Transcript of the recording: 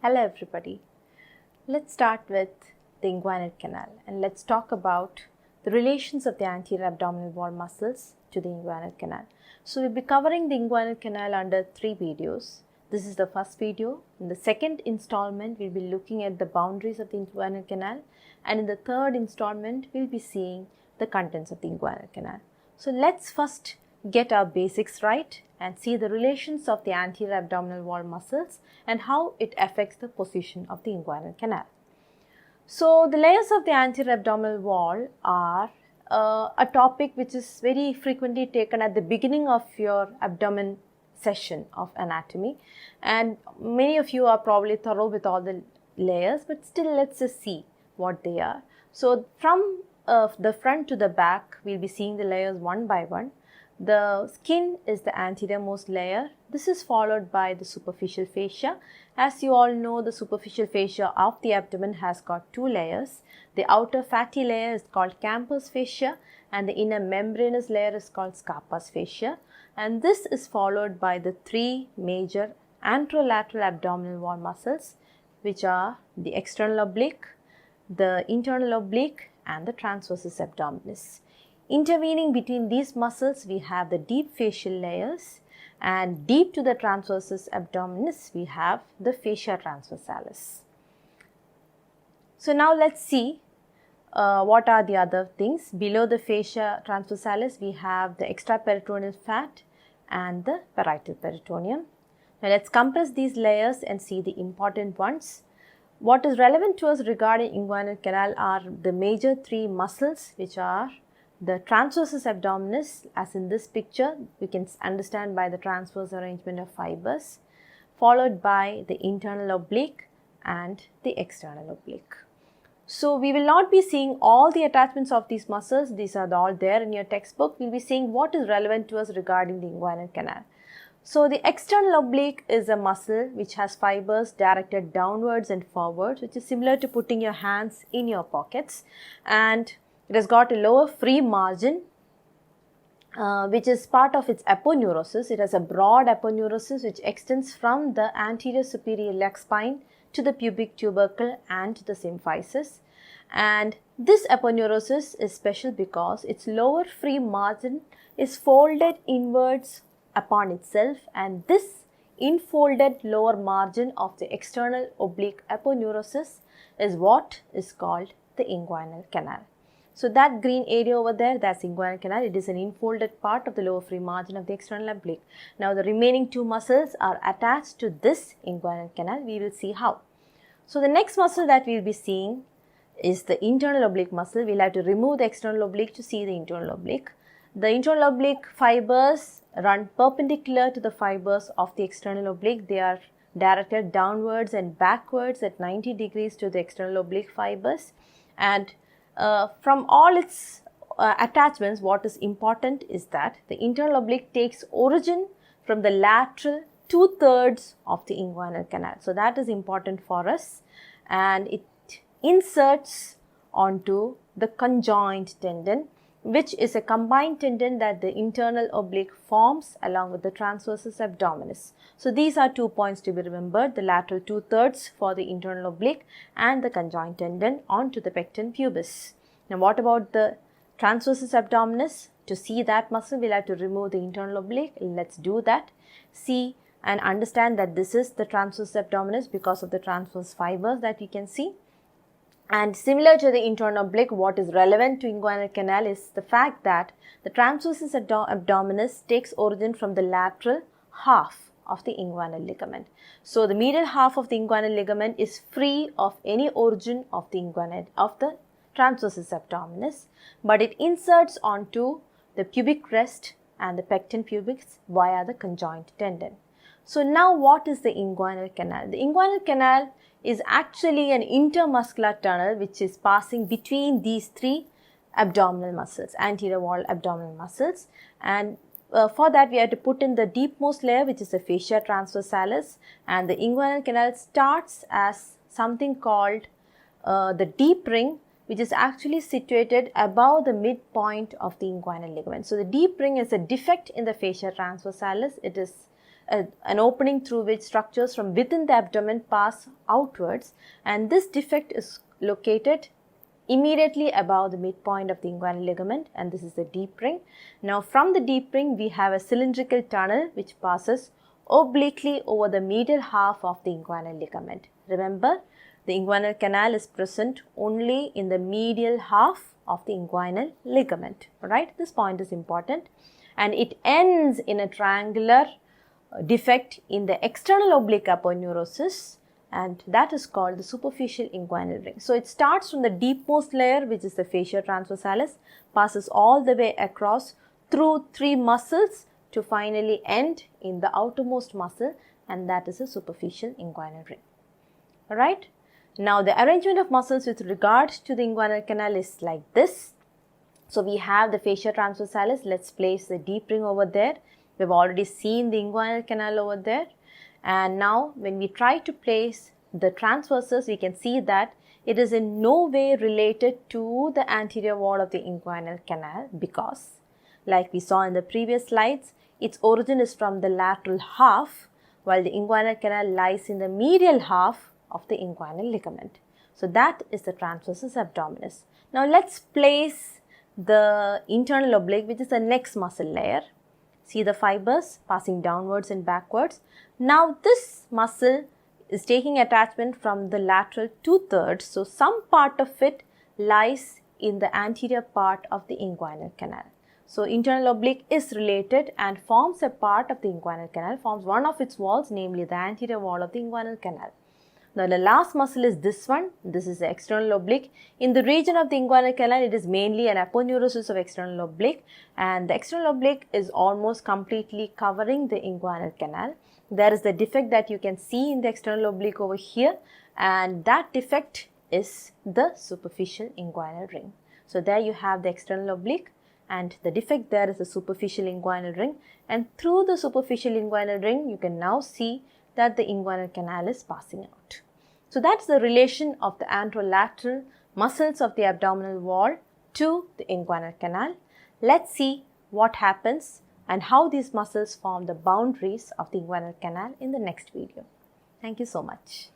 Hello everybody. Let's start with the inguinal canal and let's talk about the relations of the anterior abdominal wall muscles to the inguinal canal. So we'll be covering the inguinal canal under 3 videos. This is the first video. In the second installment, we'll be looking at the boundaries of the inguinal canal, and in the third installment, we'll be seeing the contents of the inguinal canal. So let's first get our basics right and see the relations of the anterior abdominal wall muscles and how it affects the position of the inguinal canal. So the layers of the anterior abdominal wall are a topic which is very frequently taken at the beginning of your abdomen session of anatomy, and many of you are probably thorough with all the layers, but still let's just see what they are. So from the front to the back, we'll be seeing the layers one by one. The skin is the anterior-most layer. This is followed by the superficial fascia. As you all know, the superficial fascia of the abdomen has got 2 layers. The outer fatty layer is called Camper's fascia and the inner membranous layer is called Scarpa's fascia. And this is followed by the 3 major anterolateral abdominal wall muscles, which are the external oblique, the internal oblique and the transversus abdominis. Intervening between these muscles, we have the deep facial layers, and deep to the transversus abdominis, we have the fascia transversalis. So now let's see what are the other things. Below the fascia transversalis, we have the extraperitoneal fat and the parietal peritoneum. Now let's compress these layers and see the important ones. What is relevant to us regarding inguinal canal are the major 3 muscles, which are the transversus abdominis, as in this picture, we can understand by the transverse arrangement of fibers, followed by the internal oblique and the external oblique. So we will not be seeing all the attachments of these muscles. These are all there in your textbook. We will be seeing what is relevant to us regarding the inguinal canal. So the external oblique is a muscle which has fibers directed downwards and forwards, which is similar to putting your hands in your pockets, and it has got a lower free margin which is part of its aponeurosis. It has a broad aponeurosis which extends from the anterior superior iliac spine to the pubic tubercle and to the symphysis. And this aponeurosis is special because its lower free margin is folded inwards upon itself, and this infolded lower margin of the external oblique aponeurosis is what is called the inguinal canal. So that green area over there, that's inguinal canal. It is an infolded part of the lower free margin of the external oblique. Now the remaining 2 muscles are attached to this inguinal canal. We will see how. So the next muscle that we will be seeing is the internal oblique muscle. We will have to remove the external oblique to see the internal oblique. The internal oblique fibers run perpendicular to the fibers of the external oblique. They are directed downwards and backwards at 90 degrees to the external oblique fibers, and from all its attachments, what is important is that the internal oblique takes origin from the lateral 2/3 of the inguinal canal. So that is important for us, and it inserts onto the conjoint tendon, which is a combined tendon that the internal oblique forms along with the transversus abdominis. So these are 2 points to be remembered: the lateral 2/3 for the internal oblique and the conjoint tendon onto the pecten pubis. Now what about the transversus abdominis? To see that muscle, we'll have to remove the internal oblique. Let's do that. See and understand that this is the transversus abdominis because of the transverse fibers that you can see. And similar to the internal oblique, what is relevant to inguinal canal is the fact that the transversus abdominis takes origin from the lateral half of the inguinal ligament. So the medial half of the inguinal ligament is free of any origin of the transversus abdominis, but it inserts onto the pubic crest and the pecten pubis via the conjoint tendon. So now what is the inguinal canal? The inguinal canal is actually an intermuscular tunnel which is passing between these 3 abdominal muscles, anterior wall abdominal muscles, and for that we have to put in the deepmost layer, which is the fascia transversalis, and the inguinal canal starts as something called the deep ring, which is actually situated above the midpoint of the inguinal ligament. So the deep ring is a defect in the fascia transversalis. It is an opening through which structures from within the abdomen pass outwards, and this defect is located immediately above the midpoint of the inguinal ligament, and this is the deep ring. Now from the deep ring we have a cylindrical tunnel which passes obliquely over the medial half of the inguinal ligament. Remember, the inguinal canal is present only in the medial half of the inguinal ligament, right? This point is important, and it ends in a triangular defect in the external oblique aponeurosis, and that is called the superficial inguinal ring. So it starts from the deepmost layer, which is the fascia transversalis, passes all the way across through 3 muscles to finally end in the outermost muscle, and that is a superficial inguinal ring. Alright. Now the arrangement of muscles with regard to the inguinal canal is like this. So we have the fascia transversalis. Let's place the deep ring over there. We've already seen the inguinal canal over there. And now when we try to place the transversus, we can see that it is in no way related to the anterior wall of the inguinal canal, because like we saw in the previous slides, its origin is from the lateral half, while the inguinal canal lies in the medial half of the inguinal ligament. So that is the transversus abdominis. Now let's place the internal oblique, which is the next muscle layer. See the fibers passing downwards and backwards. Now this muscle is taking attachment from the lateral 2/3, so some part of it lies in the anterior part of the inguinal canal. So internal oblique is related and forms a part of the inguinal canal, forms one of its walls, namely the anterior wall of the inguinal canal. Now the last muscle is this one. This is the external oblique. In the region of the inguinal canal, it is mainly an aponeurosis of external oblique, and the external oblique is almost completely covering the inguinal canal. There is the defect that you can see in the external oblique over here, and that defect is the superficial inguinal ring. So there you have the external oblique, and the defect there is the superficial inguinal ring, and through the superficial inguinal ring you can now see that the inguinal canal is passing out. So that's the relation of the anterolateral muscles of the abdominal wall to the inguinal canal. Let's see what happens and how these muscles form the boundaries of the inguinal canal in the next video. Thank you so much.